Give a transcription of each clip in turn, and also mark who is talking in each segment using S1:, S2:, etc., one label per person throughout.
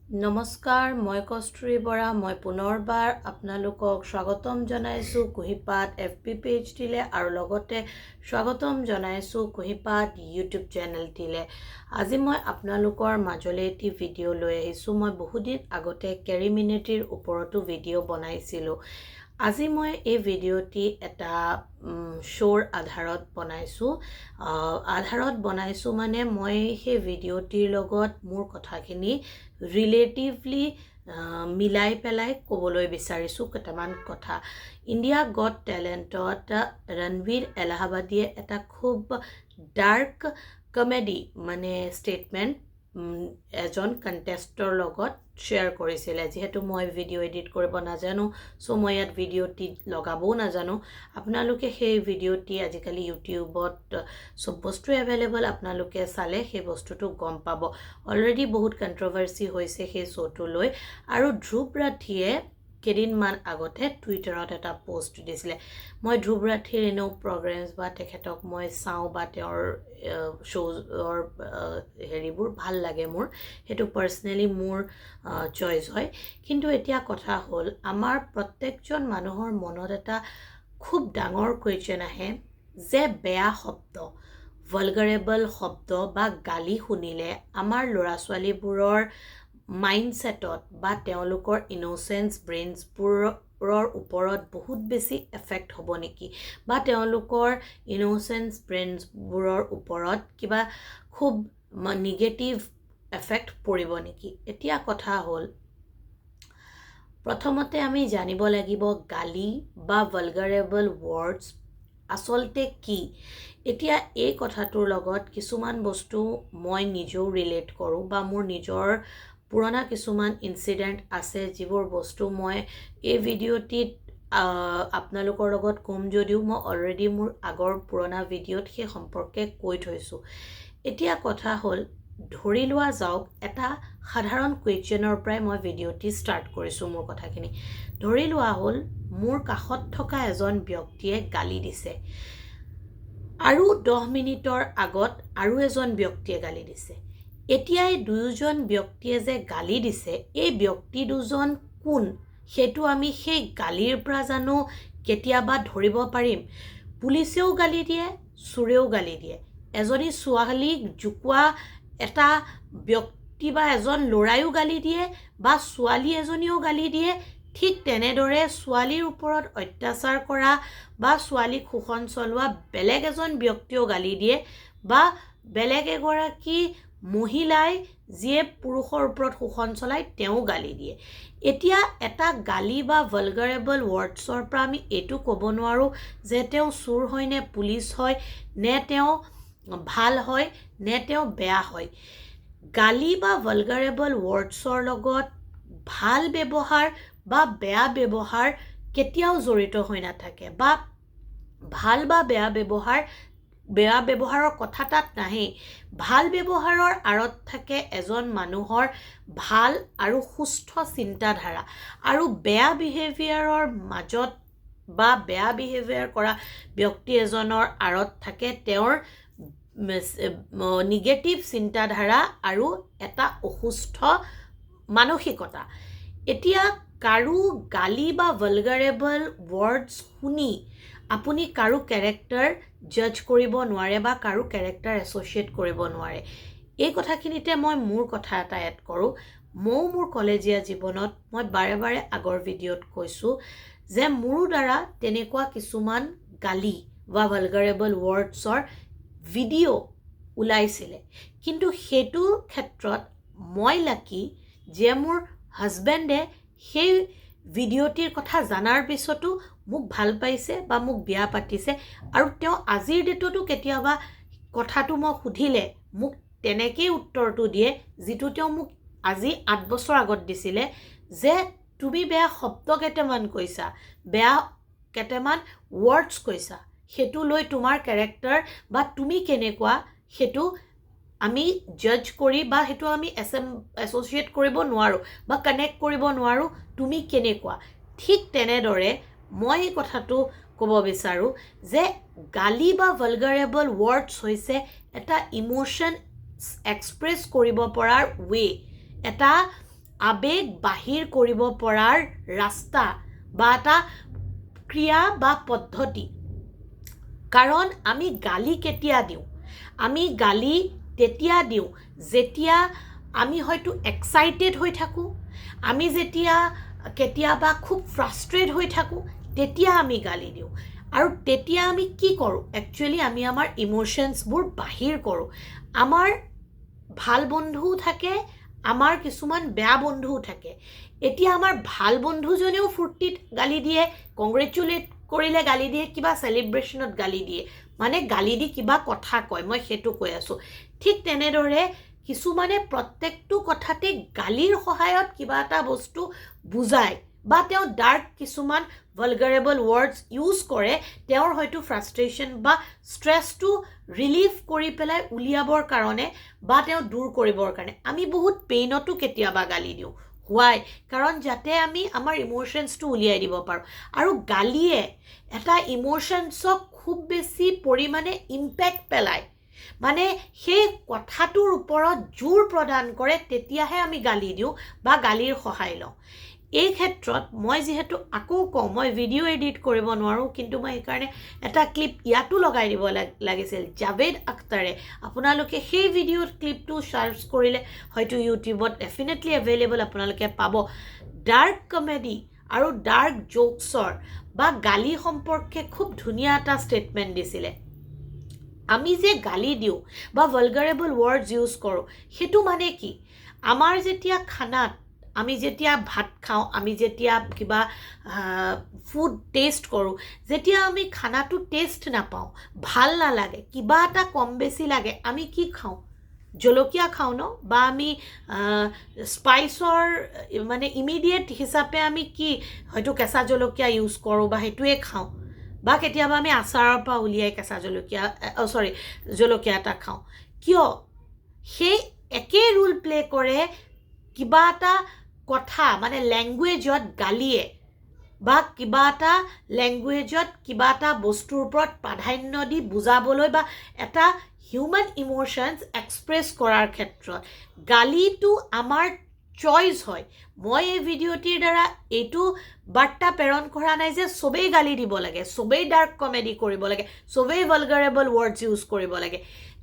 S1: নমস্কাৰ, মই কস্তুৰী বৰা। মই পুনৰবাৰ আপোনালোকক স্বাগতম জনাইছোঁ কুহিপাত FB পেজটিলে আৰু লগতে স্বাগতম জনাইছোঁ কুহিপাত YouTube চেনেলটিলে। আজি মই আপোনালোকৰ মাজলৈ এটি ভিডিঅ' লৈ আহিছোঁ। মই বহুদিন আগতে কেৰিমিনেটিৰ ওপৰতো ভিডিঅ' বনাইছিলোঁ। আজি মই এই ভিডিঅ'টি এটা শ্ব'ৰ আধাৰত বনাইছোঁ মানে মই সেই ভিডিঅ'টিৰ লগত মোৰ কথাখিনি ৰিলেটিভলি মিলাই পেলাই ক'বলৈ বিচাৰিছোঁ কেইটামান কথা। ইণ্ডিয়া গট টেলেণ্টত ৰণবীৰ এলাহাবাদীয়ে এটা খুব ডাৰ্ক কমেডি মানে ষ্টেটমেণ্ট এজন কণ্টেষ্টেণ্টৰ লগত শ্বেয়াৰ কৰিছিলে। যিহেতু মই ভিডিঅ' এডিট কৰিব নাজানো, চ' মই ইয়াত ভিডিঅ'টি লগাবও নাজানো। আপোনালোকে সেই ভিডিঅ'টি আজিকালি ইউটিউবত চব বস্তুৱে এভেইলেবল, আপোনালোকে চালে সেই বস্তুটো গম পাব। অলৰেডি বহুত কণ্ট্ৰভাৰ্চি হৈছে সেই শ্ব'টো লৈ। আৰু ধ্ৰুৱ ৰাঠিয়ে কেইদিনমান আগতে টুইটাৰত এটা পোষ্ট দিছিলে। মই ধ্ৰুৱ ৰাঠিৰ এনেও প্ৰগ্ৰেমছ বা তেখেতক মই চাওঁ বা তেওঁৰ শ্ব'ৰ হেৰিবোৰ ভাল লাগে মোৰ, সেইটো পাৰ্চনেলি মোৰ চইচ হয়। কিন্তু এতিয়া কথা হ'ল, আমাৰ প্ৰত্যেকজন মানুহৰ মনত এটা খুব ডাঙৰ কুৱেশ্যন আহে যে বেয়া শব্দ, ভালগাৰেবল শব্দ বা গালি শুনিলে আমাৰ ল'ৰা ছোৱালীবোৰৰ মাইণ্ডছেটত বা তেওঁলোকৰ ইন'চেঞ্চ ব্ৰেইনছবোৰৰ ওপৰত বহুত বেছি এফেক্ট হ'ব নেকি, বা তেওঁলোকৰ ইন'চেঞ্চ ব্ৰেইনছবোৰৰ ওপৰত কিবা খুব নিগেটিভ এফেক্ট পৰিব নেকি। এতিয়া কথা হ'ল, প্ৰথমতে আমি জানিব লাগিব গালি বা ভালগাৰেবল ৱৰ্ডছ আচলতে কি। এতিয়া এই কথাটোৰ লগত কিছুমান বস্তু মই নিজেও ৰিলেট কৰোঁ বা মোৰ নিজৰ পুৰণা কিছুমান ইনচিডেণ্ট আছে, যিবোৰ বস্তু মই এই ভিডিঅ'টিত আপোনালোকৰ লগত ক'ম যদিও মই অলৰেডি মোৰ আগৰ পুৰণা ভিডিঅ'ত সেই সম্পৰ্কে কৈ থৈছোঁ। এতিয়া কথা হ'ল, ধৰি লোৱা যাওক এটা সাধাৰণ কুৱেশ্যনৰ পৰাই মই ভিডিঅ'টি ষ্টাৰ্ট কৰিছোঁ মোৰ কথাখিনি। ধৰি লোৱা হ'ল, মোৰ কাষত থকা এজন ব্যক্তিয়ে গালি দিছে আৰু 10 মিনিটৰ আগত আৰু এজন ব্যক্তিয়ে গালি দিছে। এতিয়া এই দুয়োজন ব্যক্তিয়ে যে গালি দিছে, এই ব্যক্তি দুজন কোন সেইটো আমি সেই গালিৰ পৰা জানো কেতিয়াবা ধৰিব পাৰিম। পুলিচেও গালি দিয়ে, চোৰেও গালি দিয়ে। এজনী ছোৱালীক জোকোৱা এটা ব্যক্তি বা এজন ল'ৰায়ো গালি দিয়ে বা ছোৱালী এজনীও গালি দিয়ে। ঠিক তেনেদৰে ছোৱালীৰ ওপৰত অত্যাচাৰ কৰা বা ছোৱালীক শোষণ চলোৱা বেলেগ এজন ব্যক্তিয়েও গালি দিয়ে বা বেলেগ এগৰাকী মহিলাই যিয়ে পুৰুষৰ ওপৰত শোষণ চলায় তেওঁ গালি দিয়ে। এতিয়া এটা গালি বা ভালগাৰেবল ৱৰ্ডছৰ পৰা আমি এইটো ক'ব নোৱাৰোঁ যে তেওঁ চোৰ হয় নে পুলিচ হয়, নে তেওঁ ভাল হয় নে তেওঁ বেয়া হয়। গালি বা ভালগাৰেবল ৱৰ্ডছৰ লগত ভাল ব্যৱহাৰ বা বেয়া ব্যৱহাৰ কেতিয়াও জড়িত হৈ নাথাকে, বা ভাল বা বেয়া ব্যৱহাৰৰ কথা তাত নাহেই। ভাল ব্যৱহাৰৰ আঁৰত থাকে এজন মানুহৰ ভাল আৰু সুস্থ চিন্তাধাৰা, আৰু বেয়া বিহেভিয়াৰৰ মাজত বা বেয়া বিহেভিয়াৰ কৰা ব্যক্তি এজনৰ আঁৰত থাকে তেওঁৰ নিগেটিভ চিন্তাধাৰা আৰু এটা অসুস্থ মানসিকতা। এতিয়া কাৰো গালি বা ভালগাৰেবল ৱৰ্ডছ শুনি আপুনি কাৰো কেৰেক্টাৰ জাজ কৰিব নোৱাৰে বা কাৰো কেৰেক্টাৰ এছ'চিয়েট কৰিব নোৱাৰে। এই কথাখিনিতে মই মোৰ কথা এটা এড কৰোঁ। ময়ো মোৰ কলেজীয়া জীৱনত মই বাৰে বাৰে আগৰ ভিডিঅ'ত কৈছোঁ যে মোৰো দ্বাৰা তেনেকুৱা কিছুমান গালি বা ভালগাৰেবল ৱৰ্ডছৰ ভিডিঅ' ওলাইছিলে। কিন্তু সেইটো ক্ষেত্ৰত মই লাকি যে মোৰ হাজবেণ্ডে সেই ভিডিঅ'টিৰ কথা জনাৰ পিছতো মোক ভাল পাইছে বা মোক বিয়া পাতিছে, আৰু তেওঁ আজিৰ ডেটতো কেতিয়াবা কথাটো মই সুধিলে মোক তেনেকেই উত্তৰটো দিয়ে যিটো তেওঁ মোক আজি 8 বছৰ আগত দিছিলে, যে তুমি বেয়া শব্দ কেইটামান কৈছা, বেয়া কেইটামান ৱৰ্ডছ কৈছা, সেইটো লৈ তোমাৰ কেৰেক্টাৰ বা তুমি কেনেকুৱা সেইটো আমি জাজ কৰি বা সেইটো আমি এছ'চিয়েট কৰিব নোৱাৰোঁ বা কানেক্ট কৰিব নোৱাৰোঁ তুমি কেনেকুৱা। ঠিক তেনেদৰে মই এই কথাটো ক'ব বিচাৰোঁ যে গালি বা ভালগাৰেবল ৱৰ্ডছ হৈছে এটা ইম'শ্যন এক্সপ্ৰেছ কৰিব পৰাৰ ৱে, এটা আবেগ বাহিৰ কৰিব পৰাৰ ৰাস্তা বা এটা ক্ৰিয়া বা পদ্ধতি কাৰণ আমি গালি কেতিয়া দিওঁ আমি গালি তেতিয়া দিওঁ যেতিয়া আমি হয়তো এক্সাইটেড হৈ থাকোঁ আমি যেতিয়া কেতিয়াবা খুব ফ্ৰাষ্ট্ৰেট হৈ থাকোঁ তেতিয়া আমি গালি দিওঁ আৰু তেতিয়া আমি কি কৰোঁ একচুৱেলি আমি আমাৰ ইমোশ্যনছবোৰ বাহিৰ কৰোঁ আমাৰ ভাল বন্ধুও থাকে আমাৰ কিছুমান বেয়া বন্ধুও থাকে এতিয়া আমাৰ ভাল বন্ধুজনেও ফূৰ্তিত গালি দিয়ে কংগ্ৰেচুলেট কৰিলে গালি দিয়ে কিবা সেলিব্ৰেশনত গালি দিয়ে মানে গালি দি কিবা কথা কয় মই সেইটো কৈ আছো ঠিক তেনেদৰে কিছুমানে প্ৰত্যেকটো কথাতে গালিৰ সহায়ত কিবা এটা বস্তু বুজায় বা তেওঁ ডাৰ্ক কিছুমান ভালগাৰেবল ৱৰ্ডছ ইউজ কৰে তেওঁৰ হয়তো ফ্ৰাষ্ট্ৰেশ্যন বা ষ্ট্ৰেছটো ৰিলিফ কৰি পেলাই উলিয়াবৰ কাৰণে বা তেওঁ দূৰ কৰিবৰ কাৰণে আমি বহুত পেইনতো কেতিয়াবা গালি দিওঁ হোৱাই কাৰণ যাতে আমি আমাৰ ইমোশ্যনছটো উলিয়াই দিব পাৰোঁ আৰু গালিয়ে এটা ইমোশ্যনছক খুব বেছি পৰিমাণে ইম্পেক্ট পেলায় মানে সেই কথাটোৰ ওপৰত জোৰ প্ৰদান কৰে তেতিয়াহে আমি গালি দিওঁ বা গালিৰ সহায় লওঁ এই ক্ষেত্ৰত মই যেহেতু আকৌ কওঁ মই ভিডিঅ' এডিট কৰিব নোৱাৰোঁ কিন্তু মই সেইকাৰণে এটা ক্লিপ ইয়াতো লগাই দিব লাগিছিল জাভেদ আখতাৰে আপোনালোকে সেই ভিডিঅ'ৰ ক্লিপটো চাৰ্চ কৰিলে হয়তো ইউটিউবত ডেফিনেটলি এভেইলেবল আপোনালোকে পাব ডাৰ্ক কমেডি আৰু ডাৰ্ক জোকছৰ বা গালি সম্পৰ্কে খুব ধুনীয়া এটা ষ্টেটমেণ্ট দিছিলে আমি যে গালি দিওঁ বা ভালগাৰেবল ৱৰ্ডছ ইউজ কৰোঁ সেইটো মানে কি আমাৰ যেতিয়া খানাত আমি যেতিয়া ভাত খাওঁ আমি যেতিয়া কিবা ফুড টেষ্ট কৰোঁ যেতিয়া আমি খানাটো টেষ্ট নাপাওঁ ভাল নালাগে কিবা এটা কম বেছি লাগে আমি কি খাওঁ জলকীয়া খাওঁ ন বা আমি স্পাইচৰ মানে ইমিডিয়েট হিচাপে আমি কি হয়তো কেঁচা জলকীয়া ইউজ কৰোঁ বা সেইটোৱে খাওঁ বা কেতিয়াবা আমি আচাৰৰ পৰা উলিয়াই কেঁচা জলকীয়া জলকীয়া এটা খাওঁ কিয় সেই একে ৰোল প্লে কৰে কিবা এটা কথা মানে লেংগুৱেজত গালিয়ে বা কিবা এটা লেংগুৱেজত কিবা এটা বস্তুৰ ওপৰত প্ৰাধান্য দি বুজাবলৈ বা এটা হিউমেন ইমোশ্যনছ এক্সপ্ৰেছ কৰাৰ ক্ষেত্ৰত গালিটো আমাৰ চইচ হয় মই এই ভিডিঅ'টিৰ দ্বাৰা এইটো বাৰ্তা প্ৰেৰণ কৰা নাই যে সবেই গালি দিব লাগে সবেই ডাৰ্ক কমেডি কৰিব লাগে সবেই ভালগাৰেবল ৱৰ্ডছ ইউজ কৰিব লাগে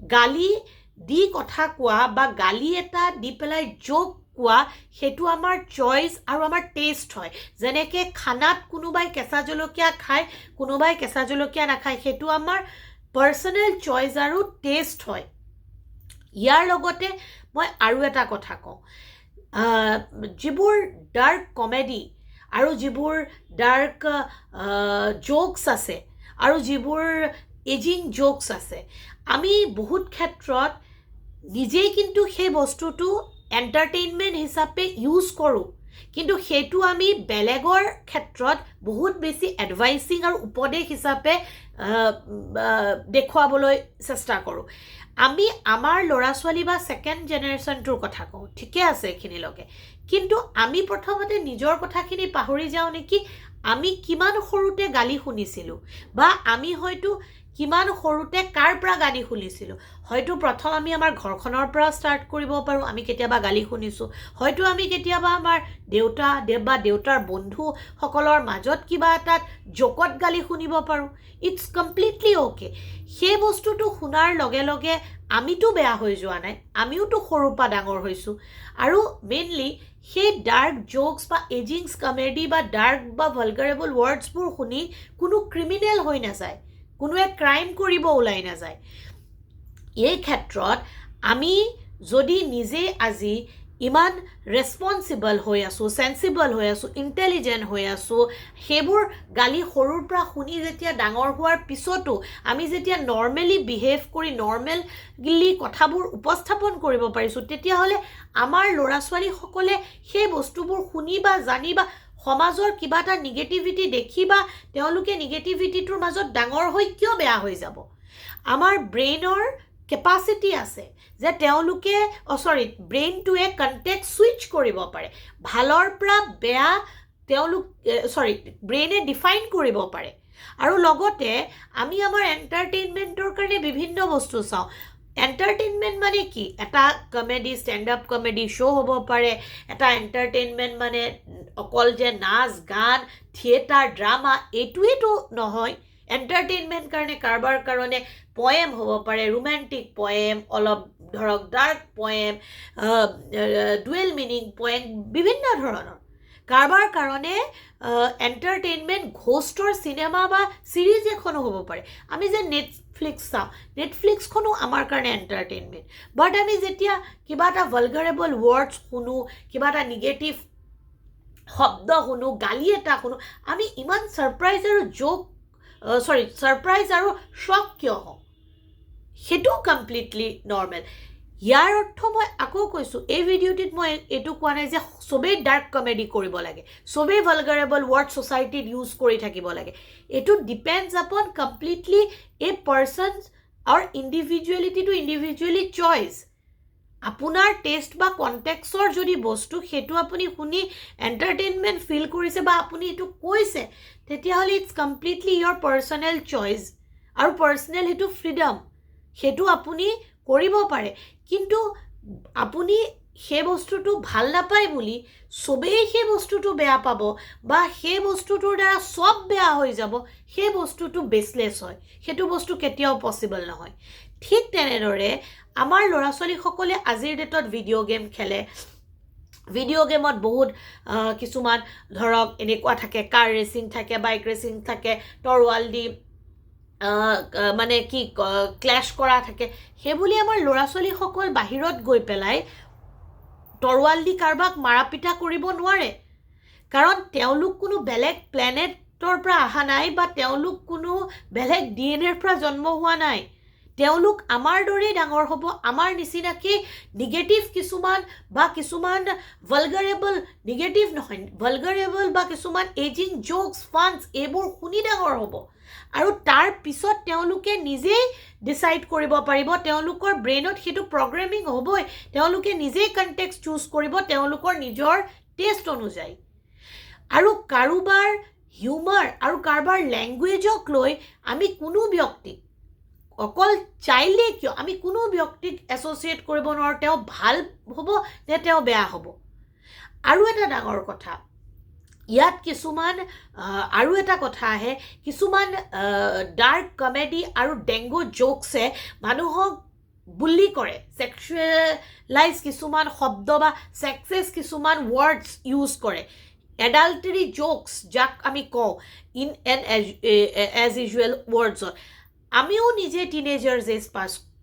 S1: গালি দি কথা কোৱা বা গালি এটা দি পেলাই জোক কোৱা সেইটো আমাৰ চইচ আৰু আমাৰ টেষ্ট হয় যেনেকৈ খানাত কোনোবাই কেঁচা জলকীয়া খায় কোনোবাই কেঁচা জলকীয়া নাখায় সেইটো আমাৰ পাৰ্চনেল চইচ আৰু টেষ্ট হয় ইয়াৰ লগতে মই আৰু এটা কথা কওঁ যিবোৰ ডাৰ্ক কমেডি আৰু যিবোৰ ডাৰ্ক জোকছ আছে আৰু যিবোৰ এজিং জোকছ আছে আমি বহুত ক্ষেত্ৰত নিজেই কিন্তু সেই বস্তুটো এণ্টাৰটেইনমেণ্ট হিচাপে ইউজ কৰোঁ কিন্তু সেইটো আমি বেলেগৰ ক্ষেত্ৰত বহুত বেছি এডভাইচিং আৰু উপদেশ হিচাপে দেখুৱাবলৈ চেষ্টা কৰোঁ আমি আমাৰ ল'ৰা ছোৱালী বা ছেকেণ্ড জেনেৰেশ্যনটোৰ কথা কওঁ ঠিকে আছে এইখিনিলৈকে কিন্তু আমি প্ৰথমতে নিজৰ কথাখিনি পাহৰি যাওঁ নেকি আমি কিমান সৰুতে গালি শুনিছিলোঁ বা আমি হয়তো কিমান সৰুতে কাৰ পৰা গালি শুনিছিলোঁ হয়তো প্ৰথম আমি আমাৰ ঘৰখনৰ পৰা ষ্টাৰ্ট কৰিব পাৰোঁ আমি কেতিয়াবা গালি শুনিছোঁ হয়তো আমি কেতিয়াবা আমাৰ দেউতা বা দেউতাৰ বন্ধুসকলৰ মাজত কিবা এটা জোকত গালি শুনিব পাৰোঁ ইটছ কমপ্লিটলি অ'কে সেই বস্তুটো শুনাৰ লগে লগে আমিতো বেয়া হৈ যোৱা নাই আমিওতো সৰুৰ পৰা ডাঙৰ হৈছোঁ আৰু মেইনলি সেই ডাৰ্ক জোকছ বা এজিংছ কমেডি বা ডাৰ্ক বা ভালগাৰেবল ৱৰ্ডছবোৰ শুনি কোনো ক্ৰিমিনেল হৈ নাযায় কোনোৱে ক্ৰাইম কৰিব ওলাই নাযায় এই ক্ষেত্ৰত আমি যদি নিজে আজি ইমান ৰেছপন্সিবল হৈ আছোঁ চেন্সিবল হৈ আছোঁ ইণ্টেলিজেণ্ট হৈ আছোঁ সেইবোৰ গালি সৰুৰ পৰা শুনি যেতিয়া ডাঙৰ হোৱাৰ পিছতো আমি যেতিয়া নৰ্মেলি বিহেভ কৰি নৰ্মেলি কথাবোৰ উপস্থাপন কৰিব পাৰিছোঁ তেতিয়াহ'লে আমাৰ ল'ৰা ছোৱালীসকলে সেই বস্তুবোৰ শুনি বা জানি বা সমাজৰ কিবা এটা নিগেটিভিটি দেখি বা তেওঁলোকে নিগেটিভিটিটোৰ মাজত ডাঙৰ হৈ কিয় বেয়া হৈ যাব আমাৰ ব্ৰেইনৰ কেপাচিটি আছে যে তেওঁলোকে ব্ৰেইনটোৱে কণ্টেক্ট ছুইচ কৰিব পাৰে ভালৰ পৰা বেয়া তেওঁলোক ব্ৰেইনে ডিফাইন কৰিব পাৰে আৰু লগতে আমি আমাৰ এণ্টাৰটেইনমেণ্টৰ কাৰণে বিভিন্ন বস্তু চাওঁ এণ্টাৰটেইনমেণ্ট মানে কি এটা comedy stand up comedy show' হ'ব পাৰে এটা এণ্টাৰটেইনমেণ্ট মানে অকল যে নাচ গান থিয়েটাৰ ড্ৰামা এইটোৱেতো নহয় এণ্টাৰটেইনমেণ্ট কাৰণে কাৰোবাৰ কাৰণে পয়েম হ'ব পাৰে ৰোমেণ্টিক পয়েম অলপ ধৰক dark poem dual meaning poem বিভিন্ন ধৰণৰ কাৰোবাৰ কাৰণে এণ্টাৰটেইনমেণ্ট ঘোষ্টৰ চিনেমা বা চিৰিজ এখনো হ'ব পাৰে আমি যে নেটফ্লিক্স চাওঁ নেটফ্লিক্সখনো আমাৰ কাৰণে এণ্টাৰটেইনমেণ্ট বাট আমি যেতিয়া কিবা এটা ভালগাৰেবল ৱৰ্ডছ শুনো কিবা এটা নিগেটিভ শব্দ শুনো গালি এটা শুনো আমি ইমান ছাৰপ্ৰাইজ আৰু ছাৰপ্ৰাইজ আৰু শ্বক কিয় হওঁ সেইটো কমপ্লিটলি নৰ্মেল ইয়াৰ অৰ্থ মই আকৌ কৈছোঁ এই ভিডিঅ'টিত মই এইটো কোৱা নাই যে চবেই ডাৰ্ক কমেডি কৰিব লাগে চবেই ভালগাৰেবল ৱৰ্ড ছ'চাইটিত ইউজ কৰি থাকিব লাগে এইটো ডিপেণ্ডছ আপন কমপ্লিটলি এ পাৰ্চনছ আৰু ইণ্ডিভিজুৱেলিটিটো ইণ্ডিভিজুৱেলি চইচ আপোনাৰ টেষ্ট বা কণ্টেক্সৰ যদি বস্তু সেইটো আপুনি শুনি এণ্টাৰটেইনমেণ্ট ফিল কৰিছে বা আপুনি এইটো কৈছে তেতিয়াহ'লে it's completely your personal choice আৰু পাৰ্চনেল সেইটো ফ্ৰীডম সেইটো আপুনি কৰিব পাৰে কিন্তু আপুনি সেই বস্তুটো ভাল নাপায় বুলি চবেই সেই বস্তুটো বেয়া পাব বা সেই বস্তুটোৰ দ্বাৰা চব বেয়া হৈ যাব সেই বস্তুটো বেচলেছ হয় সেইটো বস্তু কেতিয়াও পচিবল নহয় ঠিক তেনেদৰে আমাৰ ল'ৰা ছোৱালীসকলে আজিৰ ডেটত ভিডিঅ' গেম খেলে ভিডিঅ' গেমত বহুত কিছুমান ধৰক এনেকুৱা থাকে কাৰ ৰেচিং থাকে বাইক ৰেচিং থাকে তৰোৱাল দি মানে কি ক্লেছ কৰা থাকে সেইবুলি আমাৰ ল'ৰা ছোৱালীসকল বাহিৰত গৈ পেলাই তৰোৱাল দি কাৰোবাক মাৰা পিটা কৰিব নোৱাৰে কাৰণ তেওঁলোক কোনো বেলেগ প্লেনেটৰ পৰা অহা নাই বা তেওঁলোক কোনো বেলেগ DNAৰ পৰা জন্ম হোৱা নাই তেওঁলোক আমাৰ দৰেই ডাঙৰ হ'ব আমাৰ নিচিনাকৈ নিগেটিভ কিছুমান বা কিছুমান ভালগাৰেবল নিগেটিভ নহয় ভালগাৰেবল বা কিছুমান এজিং জোকছ ফানছ এইবোৰ শুনি ডাঙৰ হ'ব আৰু তাৰ পিছত তেওঁলোকে নিজেই ডিচাইড কৰিব পাৰিব তেওঁলোকৰ ব্ৰেইনত সেইটো প্ৰগ্ৰেমিং হ'বই তেওঁলোকে নিজেই কণ্টেক্সট চুজ কৰিব তেওঁলোকৰ নিজৰ টেষ্ট অনুযায়ী আৰু কাৰোবাৰ হিউমাৰ আৰু কাৰোবাৰ লেংগুৱেজক লৈ আমি কোনো ব্যক্তিক অকল চাইল্ডে কিয় আমি কোনো ব্যক্তিক এছ'চিয়েট কৰিব নোৱাৰোঁ তেওঁ ভাল হ'ব নে তেওঁ বেয়া হ'ব আৰু এটা ডাঙৰ কথা ইয়াত কিছুমান আৰু এটা কথা আহে কিছুমান ডাৰ্ক কমেডি আৰু ডেংগু জোকছে মানুহক বুলি কৰে ছেক্সুৱেলাইজ কিছুমান শব্দ বা ছেক্সেছ কিছুমান ৱৰ্ডছ ইউজ কৰে এডাল্টাৰী জোকছ যাক আমি কওঁ ইন এন এজ ইউজুৱেল ৱৰ্ডছত আমিও নিজে টিনেজাৰ্ছ এজ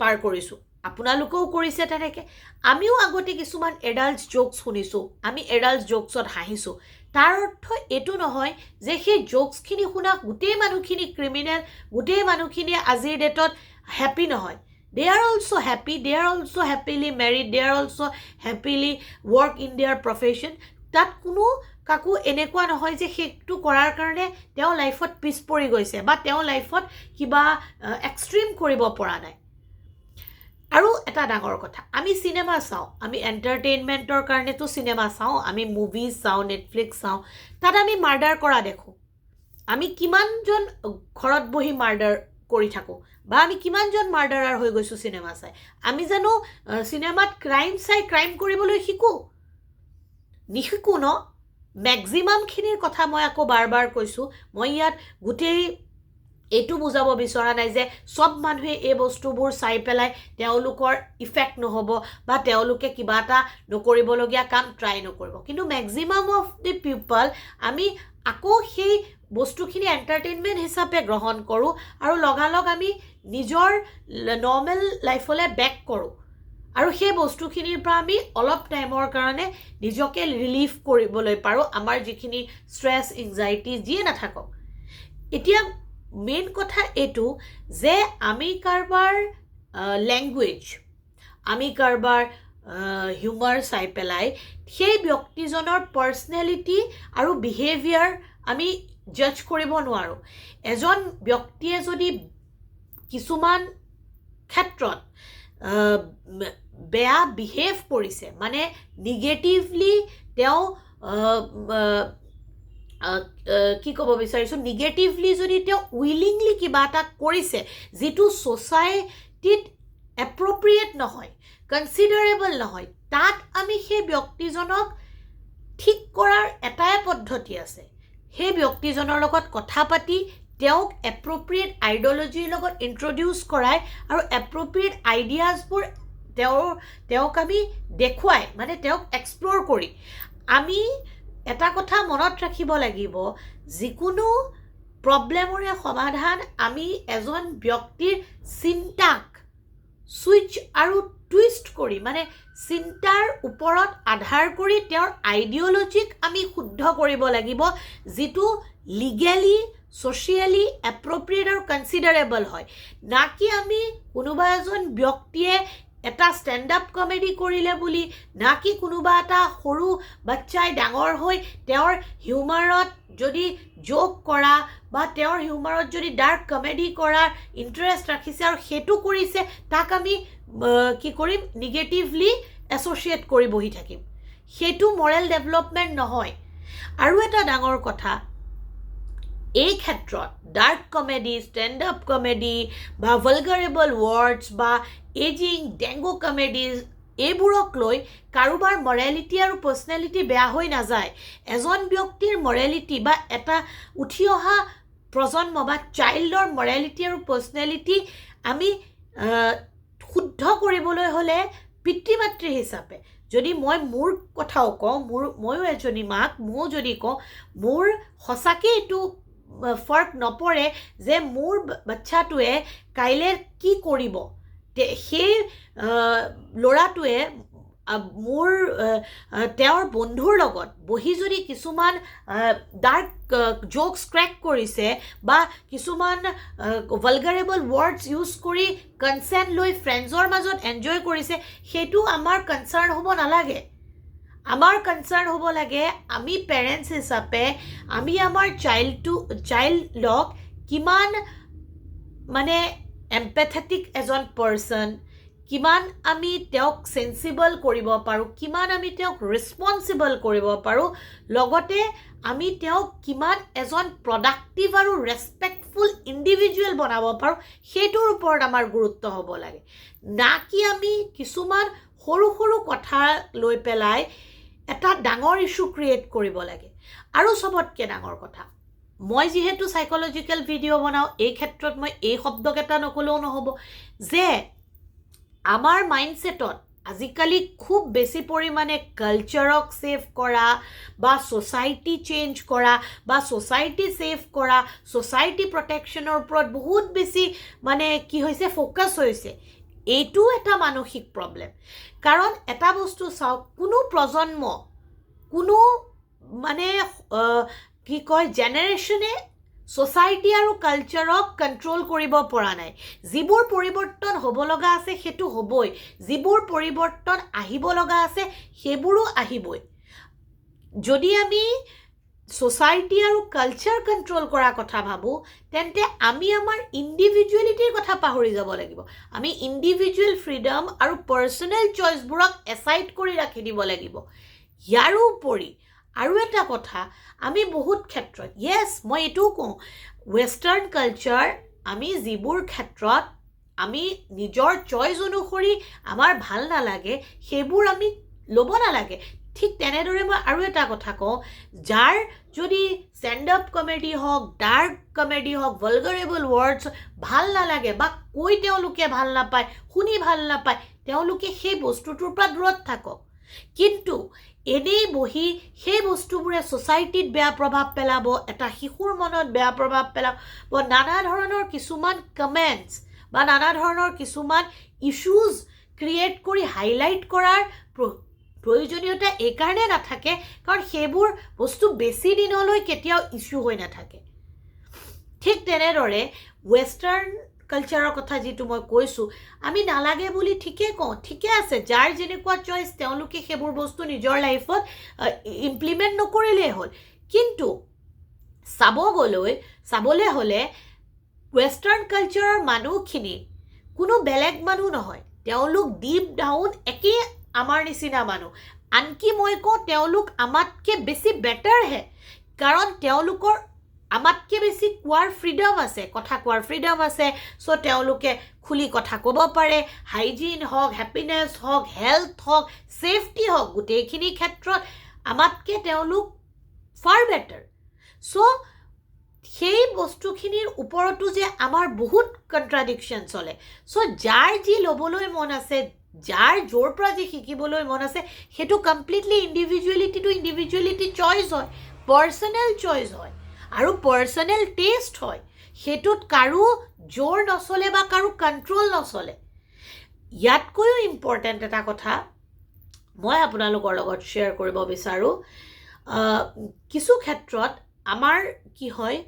S1: পাৰ কৰিছোঁ আপোনালোকেও কৰিছে তেনেকৈ আমিও আগতে কিছুমান এডাল্ট জোকছ শুনিছোঁ আমি এডাল্ট জোকছত হাঁহিছোঁ তাৰ অৰ্থ এইটো নহয় যে সেই জোকছখিনি শুনা গোটেই মানুহখিনি ক্ৰিমিনেল গোটেই মানুহখিনিয়ে আজিৰ ডেটত হেপী নহয় they are also' happy they are also' happily married they are also' happily work in their profession তাত কোনো কাকো এনেকুৱা নহয় যে সেইটো কৰাৰ কাৰণে তেওঁ লাইফত পিছ পৰি গৈছে বা তেওঁ লাইফত কিবা এক্সট্ৰিম কৰিব পৰা নাই আৰু এটা ডাঙৰ কথা আমি চিনেমা চাওঁ আমি এণ্টাৰটেইনমেণ্টৰ কাৰণেতো চিনেমা চাওঁ আমি মুভিজ চাওঁ নেটফ্লিক্স চাওঁ তাত আমি মাৰ্ডাৰ কৰা দেখোঁ আমি কিমানজন ঘৰত বহি মাৰ্ডাৰ কৰি থাকোঁ বা আমি কিমানজন মাৰ্ডাৰাৰ হৈ গৈছোঁ চিনেমা চাই আমি জানো চিনেমাত ক্ৰাইম চাই ক্ৰাইম কৰিবলৈ নিশিকোঁ ন মেক্সিমামখিনিৰ কথা মই আকৌ বাৰ বাৰ কৈছোঁ মই ইয়াত গোটেই এইটো বুজাব বিচৰা নাই যে সব মানুহে এই বস্তুবোৰ চাই পেলাই তেওঁলোকৰ ইফেক্ট নহ'ব বা তেওঁলোকে কিবা এটা নকৰিবলগীয়া কাম ট্ৰাই নকৰিব কিন্তু মেক্সিমাম অফ দি পিপল আমি আকৌ সেই বস্তুখিনি এণ্টাৰটেইনমেণ্ট হিচাপে গ্ৰহণ কৰোঁ আৰু লগালগ আমি নিজৰ নৰ্মেল লাইফলৈ বেক কৰোঁ আৰু সেই বস্তুখিনিৰ পৰা আমি অলপ টাইমৰ কাৰণে নিজকে ৰিলিফ কৰিবলৈ পাৰোঁ আমাৰ যিখিনি ষ্ট্ৰেছ এংজাইটি যিয়ে নাথাকক এতিয়া মেইন কথা এইটো যে আমি কাৰোবাৰ লেংগুৱেজ আমি কাৰোবাৰ হিউমাৰ চাই পেলাই সেই ব্যক্তিজনৰ পাৰ্চনেলিটি আৰু বিহেভিয়াৰ আমি জাজ কৰিব নোৱাৰোঁ এজন ব্যক্তিয়ে যদি কিছুমান ক্ষেত্ৰত বেয়া বিহেভ কৰিছে মানে নিগেটিভলি তেওঁ কি ক'ব বিচাৰিছোঁ নিগেটিভলি যদি তেওঁ উইলিংলি কিবা এটা কৰিছে যিটো ছ'চাইটিত এপ্ৰপ্ৰিয়েট নহয়, কনচিডাৰেবল নহয়, তাত আমি সেই ব্যক্তিজনক ঠিক কৰাৰ এটাই পদ্ধতি আছে, সেই ব্যক্তিজনৰ লগত কথা পাতি তেওঁক এপ্ৰপ্ৰিয়েট আইডিঅলজিৰ লগত ইন্ট্ৰডিউচ কৰাই আৰু এপ্ৰপ্ৰিয়েট আইডিয়াজবোৰ তেওঁক আমি দেখুৱাই, মানে তেওঁক এক্সপ্ল'ৰ কৰি আমি এটা কথা মনত ৰাখিব লাগিব, যিকোনো প্ৰব্লেমৰে সমাধান আমি এজন ব্যক্তিৰ চিন্তাক ছুইচ আৰু টুইষ্ট কৰি, মানে চিন্তাৰ ওপৰত আধাৰ কৰি তেওঁৰ আইডিঅলজিক আমি শুদ্ধ কৰিব লাগিব, যিটো লিগেলি ছ'চিয়েলি এপ্ৰপ্ৰিয়েট আৰু কনচিডাৰেবল হয়। না কি আমি কোনোবা এজন ব্যক্তিয়ে এটা ষ্টেণ্ড আপ কমেডি কৰিলে বুলি, না কি কোনোবা এটা সৰু বাচ্চাই ডাঙৰ হৈ তেওঁৰ হিউমাৰত যদি জোক কৰা বা তেওঁৰ হিউমাৰত যদি ডাৰ্ক কমেডি কৰাৰ ইণ্টাৰেষ্ট ৰাখিছে আৰু সেইটো কৰিছে, তাক আমি কি কৰিম, নিগেটিভলি এছ'চিয়েট কৰি বহি থাকিম। সেইটো মৰেল ডেভেলপমেণ্ট নহয়। আৰু এটা ডাঙৰ কথা, এই ক্ষেত্ৰত dark comedy, stand up comedy বা ভালগাৰেবল ৱৰ্ডছ বা এজিং ডেংগু কমেডিজ, এইবোৰক লৈ কাৰোবাৰ মৰেলিটি আৰু পাৰ্চনেলিটি বেয়া হৈ নাযায়। এজন ব্যক্তিৰ মৰেলিটি বা এটা উঠি অহা প্ৰজন্ম বা চাইল্ডৰ মৰেলিটি আৰু পাৰ্চনেলিটি আমি শুদ্ধ কৰিবলৈ হ'লে পিতৃ মাতৃ হিচাপে, যদি মই মোৰ কথাও কওঁ, ময়ো এজনী মাক, ময়ো যদি কওঁ, মোৰ সঁচাকৈ এইটো ফৰ্ক নপৰে যে মোৰ বাচ্চাটোৱে কাইলৈ কি কৰিব, সেই ল'ৰাটোৱে তেওঁৰ বন্ধুৰ লগত বহি যদি কিছুমান ডাৰ্ক জোকছ ক্ৰেক কৰিছে বা কিছুমান ভালগাৰেবল ৱৰ্ডছ ইউজ কৰি কনচেণ্ট লৈ ফ্ৰেণ্ডছৰ মাজত এনজয় কৰিছে, সেইটো আমাৰ কনচাৰ্ণ হ'ব নালাগে। আমাৰ কনচাৰ্ণ হ'ব লাগে, আমি পেৰেণ্টছ হিচাপে আমি আমাৰ চাইল্ডক কিমান মানে এম্পেথেটিক এজন পাৰ্চন, কিমান আমি তেওঁক চেন্সিবল কৰিব পাৰোঁ, কিমান আমি তেওঁক ৰেছপনচিবল কৰিব পাৰোঁ, লগতে আমি তেওঁক কিমান এজন প্ৰডাক্টিভ আৰু ৰেছপেক্টফুল ইণ্ডিভিজুৱেল বনাব পাৰোঁ, সেইটোৰ ওপৰত আমাৰ গুৰুত্ব হ'ব লাগে। না কি আমি কিছুমান সৰু সৰু কথা লৈ পেলাই এটা ডাঙৰ ইছ্যু ক্ৰিয়েট কৰিব লাগে। আৰু চবতকৈ ডাঙৰ কথা, মই যিহেতু চাইক'লজিকেল ভিডিঅ' বনাওঁ, এই ক্ষেত্ৰত মই এই শব্দকেইটা নক'লেও নহ'ব যে আমাৰ মাইণ্ডছেটত আজিকালি খুব বেছি পৰিমাণে কালচাৰক ছেভ কৰা বা ছ'চাইটি চেঞ্জ কৰা বা ছ'চাইটি ছেভ কৰা, ছ'চাইটি প্ৰটেকশ্যনৰ ওপৰত বহুত বেছি মানে কি হৈছে, ফ'কাছ হৈছে। এইটো এটা মানসিক প্ৰব্লেম। কাৰণ এটা বস্তু চাওক, কোনো প্ৰজন্ম, কোনো মানে কি কয় জেনেৰেশ্যনে ছ'চাইটি আৰু কালচাৰক কণ্ট্ৰল কৰিব পৰা নাই। যিবোৰ পৰিৱৰ্তন হ'ব লগা আছে সেইটো হ'বই, যিবোৰ পৰিৱৰ্তন আহিব লগা আছে সেইবোৰো আহিবই। যদি আমি ছ'চাইটি আৰু কালচাৰ কণ্ট্ৰল কৰাৰ কথা ভাবোঁ, তেন্তে আমি আমাৰ ইণ্ডিভিজুৱেলিটিৰ কথা পাহৰি যাব লাগিব। আমি ইণ্ডিভিজুৱেল ফ্ৰীডম আৰু পাৰ্চনেল চইচবোৰক এছাইড কৰি ৰাখি দিব লাগিব। ইয়াৰোপৰি আৰু এটা কথা, আমি বহুত ক্ষেত্ৰত, য়েছ মই এইটোও কওঁ, ৱেষ্টাৰ্ণ কালচাৰ আমি যিবোৰ ক্ষেত্ৰত আমি নিজৰ চইচ অনুসৰি আমাৰ ভাল নালাগে সেইবোৰ আমি ল'ব নালাগে। ঠিক তেনেদৰে মই আৰু এটা কথা কওঁ, যাৰ যদি ষ্টেণ্ড আপ কমেডি হওক, ডাৰ্ক কমেডি হওক, ভালগাৰেবল ৱৰ্ডছ ভাল নালাগে বা কৈ তেওঁলোকে ভাল নাপায়, শুনি ভাল নাপায়, তেওঁলোকে সেই বস্তুটোৰ পৰা দূৰত থাকক। কিন্তু এনেই বহি সেই বস্তুবোৰে ছ'চাইটিত বেয়া প্ৰভাৱ পেলাব, এটা শিশুৰ মনত বেয়া প্ৰভাৱ পেলাব, নানা ধৰণৰ কিছুমান কমেণ্টছ বা নানা ধৰণৰ কিছুমান ইছ্যুজ ক্ৰিয়েট কৰি হাইলাইট কৰাৰ প্ৰয়োজনীয়তা এইকাৰণে নাথাকে কাৰণ সেইবোৰ বস্তু বেছি দিনলৈ কেতিয়াও ইছ্যু হৈ নাথাকে। ঠিক তেনেদৰে ৱেষ্টাৰ্ণ কালচাৰৰ কথা যিটো মই কৈছোঁ, আমি নালাগে বুলি ঠিকেই কওঁ, ঠিকে আছে, যাৰ যেনেকুৱা চইচ তেওঁলোকে সেইবোৰ বস্তু নিজৰ লাইফত ইমপ্লিমেণ্ট নকৰিলেই হ'ল। কিন্তু চাবলৈ হ'লে ৱেষ্টাৰ্ণ কালচাৰৰ মানুহখিনি কোনো বেলেগ মানুহ নহয়, তেওঁলোক ডিপ ডাউন একেই আমাৰ নিচিনা মানুহ। আনকি মই কওঁ তেওঁলোক আমাতকৈ বেছি বেটাৰহে, কাৰণ তেওঁলোকৰ আমাতকৈ বেছি কোৱাৰ ফ্ৰীডম আছে, কথা কোৱাৰ ফ্ৰীডম আছে। চ' তেওঁলোকে খুলি কথা ক'ব পাৰে, হাইজিন হওক, হেপিনেছ হওক, হেল্থ হওক, ছেফটি হওক, গোটেইখিনি ক্ষেত্ৰত আমাতকৈ তেওঁলোক ফাৰ বেটাৰ। চ' সেই বস্তুখিনিৰ ওপৰতো যে আমাৰ বহুত কণ্ট্ৰাডিকশ্যন চলে। চ' যাৰ যি ল'বলৈ মন আছে, যাৰ য'ৰ পৰা যি শিকিবলৈ মন আছে, সেইটো কমপ্লিটলি ইণ্ডিভিজুৱেলিটি চইচ হয়, পাৰ্চনেল চইচ হয় আৰু পাৰ্চনেল টেষ্ট হয়। সেইটোত কাৰো জোৰ নচলে বা কাৰো কণ্ট্ৰল নচলে। ইয়াতকৈও ইম্পৰ্টেণ্ট এটা কথা মই আপোনালোকৰ লগত শ্বেয়াৰ কৰিব বিচাৰোঁ। কিছু ক্ষেত্ৰত আমাৰ কি হয়,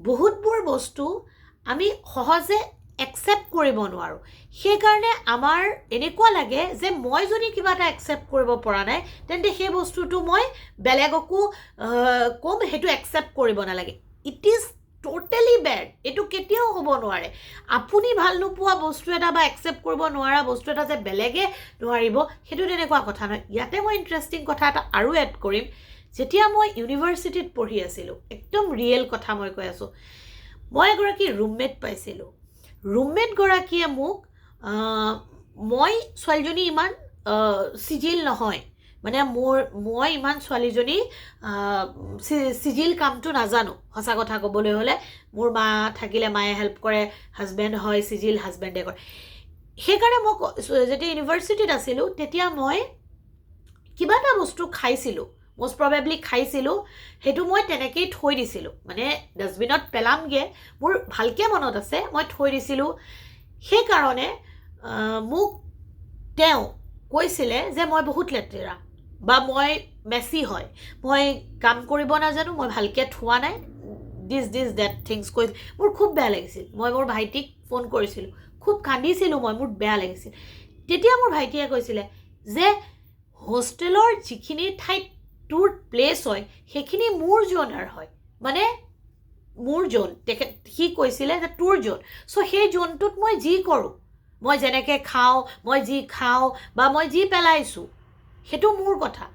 S1: বহুতবোৰ বস্তু আমি সহজে একচেপ্ট কৰিব নোৱাৰোঁ। সেইকাৰণে আমাৰ এনেকুৱা লাগে যে মই যদি কিবা এটা একচেপ্ট কৰিব পৰা নাই, তেন্তে সেই বস্তুটো মই বেলেগকো ক'ম সেইটো একচেপ্ট কৰিব নালাগে। It is totally bed. এইটো কেতিয়াও হ'ব নোৱাৰে। আপুনি ভাল নোপোৱা বস্তু এটা বা একচেপ্ট কৰিব নোৱাৰা বস্তু এটা যে বেলেগে নোৱাৰিব, সেইটো তেনেকুৱা কথা নহয়। ইয়াতে মই ইণ্টাৰেষ্টিং কথা এটা আৰু এড কৰিম। যেতিয়া মই ইউনিভাৰ্চিটিত পঢ়ি আছিলোঁ, একদম ৰিয়েল কথা মই কৈ আছোঁ, মই এগৰাকী ৰুমমেট পাইছিলোঁ। ৰুমমেটগৰাকীয়ে মোক, মই ছোৱালীজনী ইমান চিজিল নহয়, মানে মই ইমান ছোৱালীজনী চিজিল কামটো নাজানো। সঁচা কথা ক'বলৈ হ'লে মোৰ মা থাকিলে মায়ে হেল্প কৰে, হাজবেণ্ড হয় চিজিল, হাজবেণ্ডে কৰে। সেইকাৰণে মই যেতিয়া ইউনিভাৰ্চিটিত আছিলোঁ, তেতিয়া মই কিবা এটা বস্তু খাইছিলোঁ, মষ্ট প্ৰবেবলি খাইছিলোঁ, সেইটো মই তেনেকেই থৈ দিছিলোঁ, মানে ডাষ্টবিনত পেলামগৈ, মোৰ ভালকৈ মনত আছে, মই থৈ দিছিলোঁ। সেইকাৰণে মোক তেওঁ কৈছিলে যে মই বহুত লেতেৰা বা মই মেচি হয়, মই কাম কৰিব নাজানো, মই ভালকৈ থোৱা নাই, দিছ ডেট থিংছ কৈছিল। মোৰ খুব বেয়া লাগিছিল। মই মোৰ ভাইটিক ফোন কৰিছিলোঁ, খুব কান্দিছিলোঁ মই, মোৰ বেয়া লাগিছিল। তেতিয়া মোৰ ভাইটিয়ে কৈছিলে যে হোষ্টেলৰ যিখিনি ঠাইত তোৰ প্লেচ হয়, সেইখিনি মোৰ জ'নাৰ হয়, মানে মোৰ জ'ন। সি কৈছিলে যে তোৰ জ'ন। চ' সেই জ'নটোত মই যি কৰোঁ, মই যেনেকৈ খাওঁ, মই যি খাওঁ বা মই যি পেলাইছোঁ, সেইটো মোৰ কথা।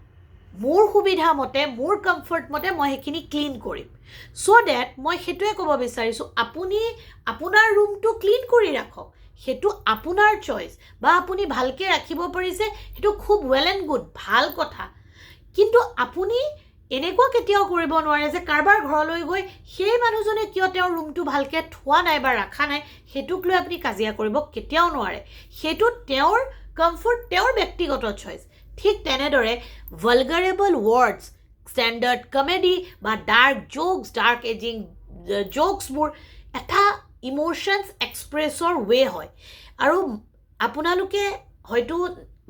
S1: মোৰ সুবিধা মতে, মোৰ কমফৰ্ট মতে মই সেইখিনি ক্লিন কৰিম। চ' ডেট মই সেইটোৱে ক'ব বিচাৰিছোঁ, আপুনি আপোনাৰ ৰুমটো ক্লিন কৰি ৰাখক, সেইটো আপোনাৰ চইচ, বা আপুনি ভালকৈ ৰাখিব পাৰিছে, সেইটো খুব ৱেল এণ্ড গুড, ভাল কথা। কিন্তু আপুনি এনেকুৱা কেতিয়াও কৰিব নোৱাৰে যে কাৰোবাৰ ঘৰলৈ গৈ সেই মানুহজনে কিয় তেওঁৰ ৰুমটো ভালকৈ থোৱা নাই বা ৰখা নাই, সেইটোক লৈ আপুনি কাজিয়া কৰিব কেতিয়াও নোৱাৰে। সেইটো তেওঁৰ কমফৰ্ট, তেওঁৰ ব্যক্তিগত চইচ। ঠিক তেনেদৰে ভালগাৰেবল ৱৰ্ডছ, ষ্টেণ্ডাৰ্ড কমেডি বা ডাৰ্ক জ'কছ, ডাৰ্ক এজিং জ'কছবোৰ এটা ইম'শ্যনছ এক্সপ্ৰেছৰ ৱে হয়। আৰু আপোনালোকে হয়তো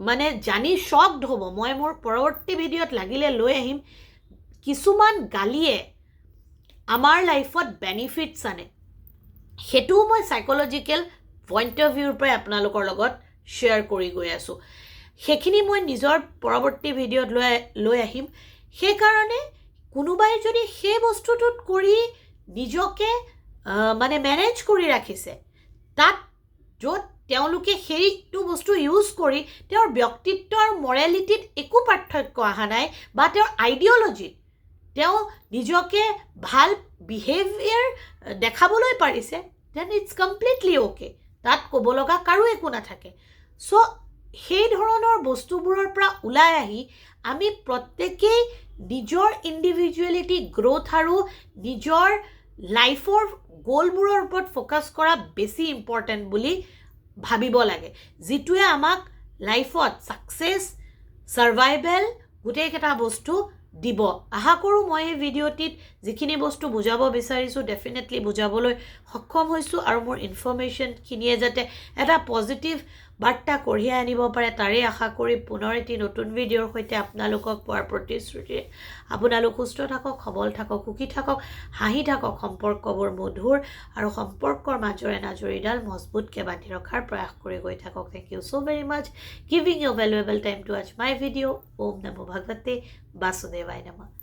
S1: মানে জানি শ্বকড হ'ব, মই মোৰ পৰৱৰ্তী ভিডিঅ'ত লাগিলে লৈ আহিম, কিছুমান গালিয়ে আমাৰ লাইফত বেনিফিটছ আনে। সেইটোও মই চাইক'লজিকেল পইণ্ট অফ ভিউৰ পৰাই আপোনালোকৰ লগত শ্বেয়াৰ কৰি গৈ আছোঁ। সেইখিনি মই নিজৰ পৰৱৰ্তী ভিডিঅ'ত লৈ আহিম। সেইকাৰণে কোনোবাই যদি সেই বস্তুটোত কৰি নিজকে মানে মেনেজ কৰি ৰাখিছে, তাত য'ত তেওঁলোকে সেইটো বস্তু ইউজ কৰি তেওঁৰ ব্যক্তিত্ব আৰু মৰেলিটিত একো পাৰ্থক্য অহা নাই, বা তেওঁৰ আইডিঅ'লজিত তেওঁ নিজকে ভাল বিহেভিয়াৰ দেখাবলৈ পাৰিছে, দেন ইটছ কমপ্লিটলি অ'কে। তাত ক'ব লগা কাৰো একো নাথাকে। চ' সেই ধৰণৰ বস্তুবোৰৰ পৰা ওলাই আহি আমি প্ৰত্যেকেই নিজৰ ইণ্ডিভিজুৱেলিটি গ্ৰ'থ আৰু নিজৰ লাইফৰ গ'লবোৰৰ ওপৰত ফ'কাছ কৰা বেছি ইম্পৰ্টেণ্ট বুলি ভাবিব লাগে, যিটোৱে আমাক লাইফত ছাকচেছ, ছাৰ্ভাইভেল গোটেইকেইটা বস্তু দিব। আশা কৰোঁ মই এই ভিডিঅ'টিত যিখিনি বস্তু বুজাব বিচাৰিছোঁ ডেফিনেটলি বুজাবলৈ সক্ষম হৈছোঁ, আৰু মোৰ ইনফৰ্মেশ্যনখিনিয়ে যাতে এটা পজিটিভ বাৰ্তা কঢ়িয়াই আনিব পাৰে তাৰেই আশা কৰি পুনৰ এটি নতুন ভিডিঅ'ৰ সৈতে আপোনালোকক পোৱাৰ প্ৰতিশ্ৰুতিৰে আপোনালোক সুস্থ থাকক, সবল থাকক, সুখী থাকক, হাঁহি থাকক, সম্পৰ্কবোৰ মধুৰ আৰু সম্পৰ্কৰ মাজৰে নাজৰিডাল মজবুতকৈ বান্ধি ৰখাৰ প্ৰয়াস কৰি গৈ থাকক। Thank you so' very much giving you valuable time to watch my video'. ওম নমো ভগৱতে বাসুদেৱায় নমঃ।